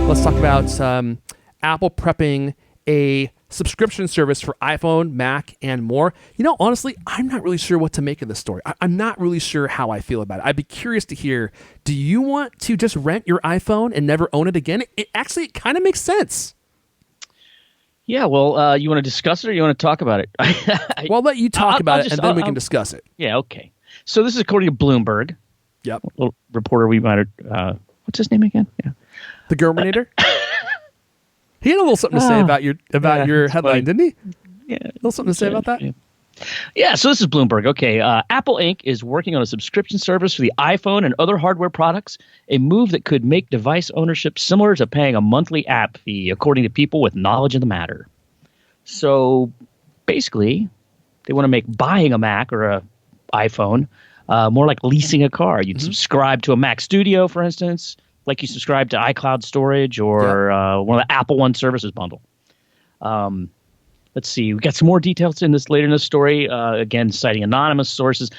Let's talk about Apple prepping a subscription service for iPhone, Mac, and more. Honestly, I'm not really sure what to make of this story. I'm not really sure how I feel about it. I'd be curious to hear, do you want to just rent your iPhone and never own it again? It kind of makes sense. Yeah, well, you want to discuss it or you want to talk about it? Well, I'll let you talk about it, and then we can discuss it. Yeah, okay. So this is according to Bloomberg. Yep. A little reporter we might have, what's his name again? Yeah. The Germinator? He had a little something to say about your headline, funny. didn't he? Yeah. A little something to say about that? Yeah, so this is Bloomberg. Okay, Apple Inc. is working on a subscription service for the iPhone and other hardware products, a move that could make device ownership similar to paying a monthly app fee, according to people with knowledge of the matter. So basically, they want to make buying a Mac or a iPhone more like leasing a car. You'd subscribe to a Mac Studio, for instance, like you subscribe to iCloud storage or one of the Apple One services bundle. Let's see. We got some more details later in this story. Again, citing anonymous sources.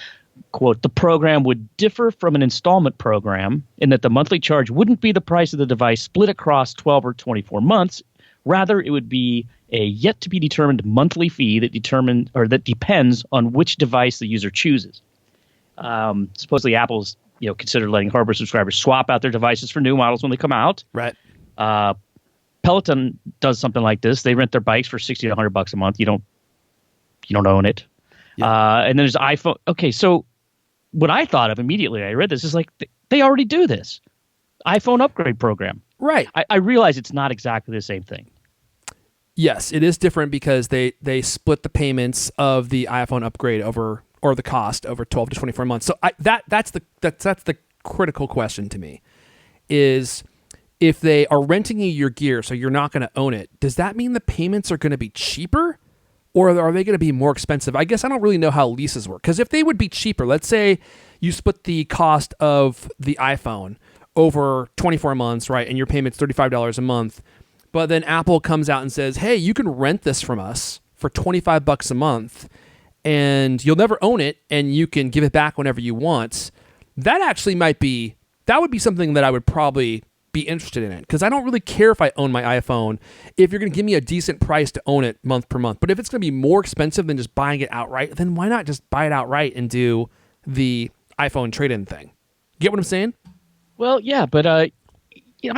Quote, the program would differ from an installment program in that the monthly charge wouldn't be the price of the device split across 12 or 24 months. Rather, it would be a yet-to-be-determined monthly fee that depends on which device the user chooses. Supposedly, Apple's considered letting hardware subscribers swap out their devices for new models when they come out. Right. Peloton does something like this. They rent their bikes for $60 to $100 a month. You don't own it. Yeah. And then there's iPhone. Okay, so what I thought of immediately I read this is like they already do this. iPhone upgrade program. Right. I realize it's not exactly the same thing. Yes, it is different because they split the payments of the iPhone upgrade over, or the cost over 12 to 24 months. So that's the critical question to me is, if they are renting you your gear, so you're not going to own it, does that mean the payments are going to be cheaper, or are they going to be more expensive? I guess I don't really know how leases work. Because if they would be cheaper, let's say you split the cost of the iPhone over 24 months, right, and your payment's $35 a month, but then Apple comes out and says, hey, you can rent this from us for $25 a month, and you'll never own it, and you can give it back whenever you want. That would be something that I would probably be interested in it, because I don't really care if I own my iPhone if you're going to give me a decent price to own it month per month. But if it's going to be more expensive than just buying it outright, then why not just buy it outright and do the iPhone trade-in thing? Get what I'm saying? Well, yeah, but I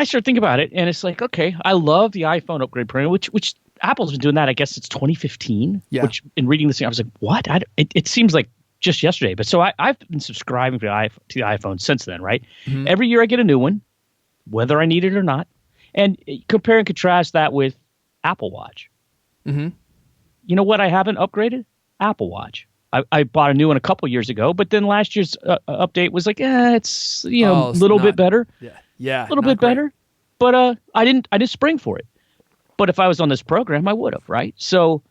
start thinking about it, and it's like, okay, I love the iPhone upgrade program, which Apple's been doing that, I guess, since 2015. Yeah. Which, in reading this thing, I was like, what? It seems like just yesterday. But so I've been subscribing to the iPhone since then, right? Mm-hmm. Every year I get a new one, whether I need it or not, and compare and contrast that with Apple Watch. Mm-hmm. You know what I haven't upgraded? Apple Watch. I bought a new one a couple years ago, but then last year's update was like, it's a little bit better. Yeah, a little bit better. But I didn't spring for it. But if I was on this program, I would have, right? So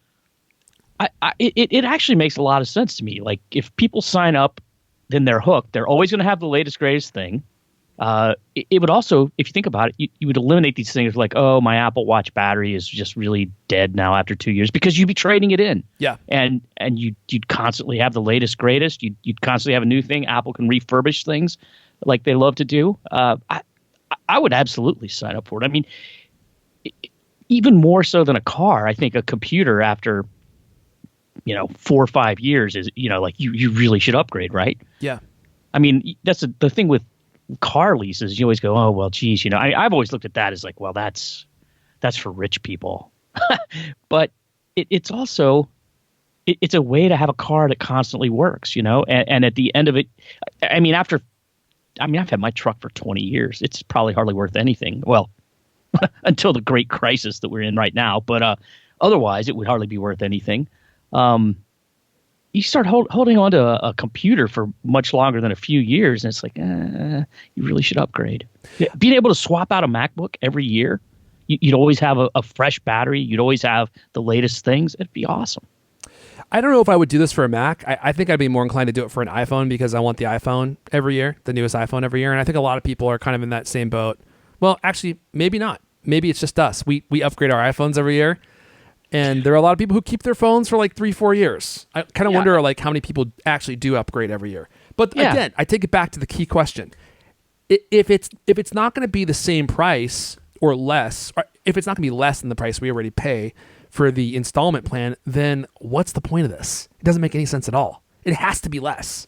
it actually makes a lot of sense to me. Like, if people sign up, then they're hooked. They're always going to have the latest, greatest thing. It would also, if you think about it, you would eliminate these things like, oh, my Apple Watch battery is just really dead now after 2 years, because you'd be trading it in. Yeah. And you'd constantly have the latest, greatest. You'd constantly have a new thing. Apple can refurbish things like they love to do. I would absolutely sign up for it. I mean, even more so than a car, I think a computer after 4 or 5 years is, like you really should upgrade, right? Yeah. I mean, that's the thing with car leases. You always go, oh, well, geez, I've always looked at that as like, well, that's for rich people. But it's also, it's a way to have a car that constantly works, and at the end of it, I've had my truck for 20 years. It's probably hardly worth anything. Well, until the great crisis that we're in right now. But otherwise, it would hardly be worth anything. You start holding on to a computer for much longer than a few years, and it's like, you really should upgrade. Being able to swap out a MacBook every year, you'd always have a fresh battery. You'd always have the latest things. It'd be awesome. I don't know if I would do this for a Mac. I think I'd be more inclined to do it for an iPhone, because I want the iPhone every year, the newest iPhone every year. And I think a lot of people are kind of in that same boat. Well, actually, maybe not. Maybe it's just us. We upgrade our iPhones every year. And there are a lot of people who keep their phones for like 3-4 years. I kind of wonder like how many people actually do upgrade every year. But again, I take it back to the key question. If it's not going to be the same price, or less, or if it's not going to be less than the price we already pay for the installment plan, then what's the point of this? It doesn't make any sense at all. It has to be less.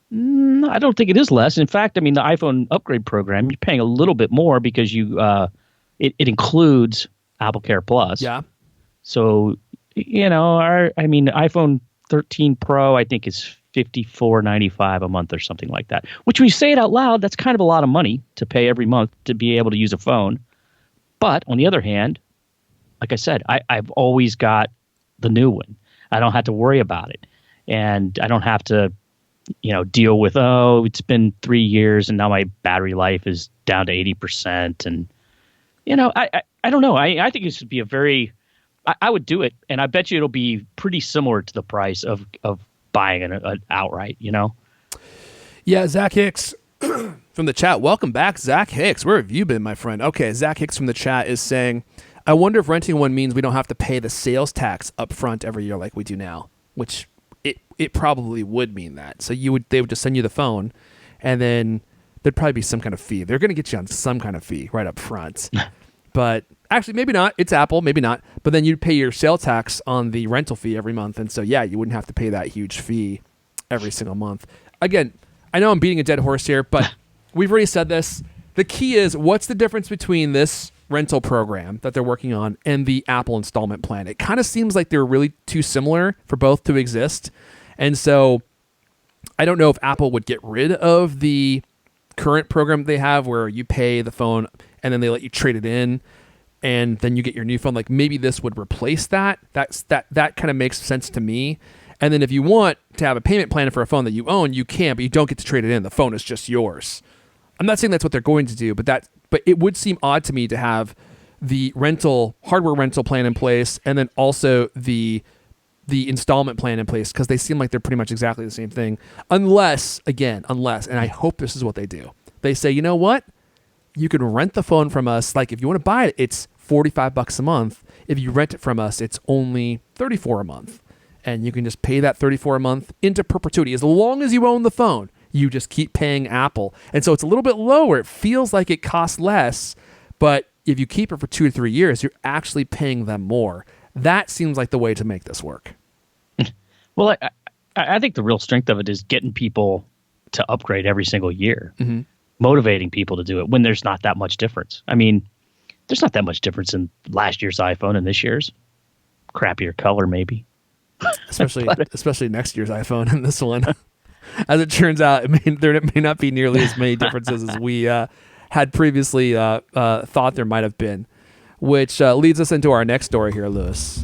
No, I don't think it is less. In fact, I mean, the iPhone upgrade program, you're paying a little bit more because it includes Apple Care Plus. Yeah. So, iPhone 13 Pro, I think, is $54.95 a month or something like that. Which, when you say it out loud, that's kind of a lot of money to pay every month to be able to use a phone. But on the other hand, like I said, I've always got the new one. I don't have to worry about it, and I don't have to, deal with it's been 3 years and now my battery life is down to 80%, and I don't know. I think this would be I would do it, and I bet you it'll be pretty similar to the price of buying an outright, Yeah, Zach Hicks from the chat. Welcome back, Zach Hicks. Where have you been, my friend? Okay, Zach Hicks from the chat is saying, I wonder if renting one means we don't have to pay the sales tax up front every year like we do now, which it probably would mean that. So they would just send you the phone, and then there'd probably be some kind of fee. They're going to get you on some kind of fee right up front. But actually, maybe not. It's Apple, maybe not. But then you'd pay your sales tax on the rental fee every month. And so, yeah, you wouldn't have to pay that huge fee every single month. Again, I know I'm beating a dead horse here, but we've already said this. The key is, what's the difference between this rental program that they're working on and the Apple installment plan? It kind of seems like they're really too similar for both to exist. And so I don't know if Apple would get rid of the current program they have where you pay the phone and then they let you trade it in, and then you get your new phone. Like, maybe this would replace that. That kind of makes sense to me. And then if you want to have a payment plan for a phone that you own, you can, but you don't get to trade it in. The phone is just yours. I'm not saying that's what they're going to do, but it would seem odd to me to have the hardware rental plan in place and then also the installment plan in place, because they seem like they're pretty much exactly the same thing. Unless, and I hope this is what they do. They say, you know what? You can rent the phone from us. Like, if you want to buy it, it's $45 a month. If you rent it from us, it's only $34 a month. And you can just pay that $34 a month into perpetuity. As long as you own the phone, you just keep paying Apple. And so it's a little bit lower. It feels like it costs less, but if you keep it for 2 or 3 years, you're actually paying them more. That seems like the way to make this work. Well, I think the real strength of it is getting people to upgrade every single year. Mm-hmm. Motivating people to do it when there's not that much difference. I mean, there's not that much difference in last year's iPhone and this year's. Crappier color, maybe. Especially next year's iPhone and this one. As it turns out, there may not be nearly as many differences as we had previously thought there might have been, which leads us into our next story here, Lewis.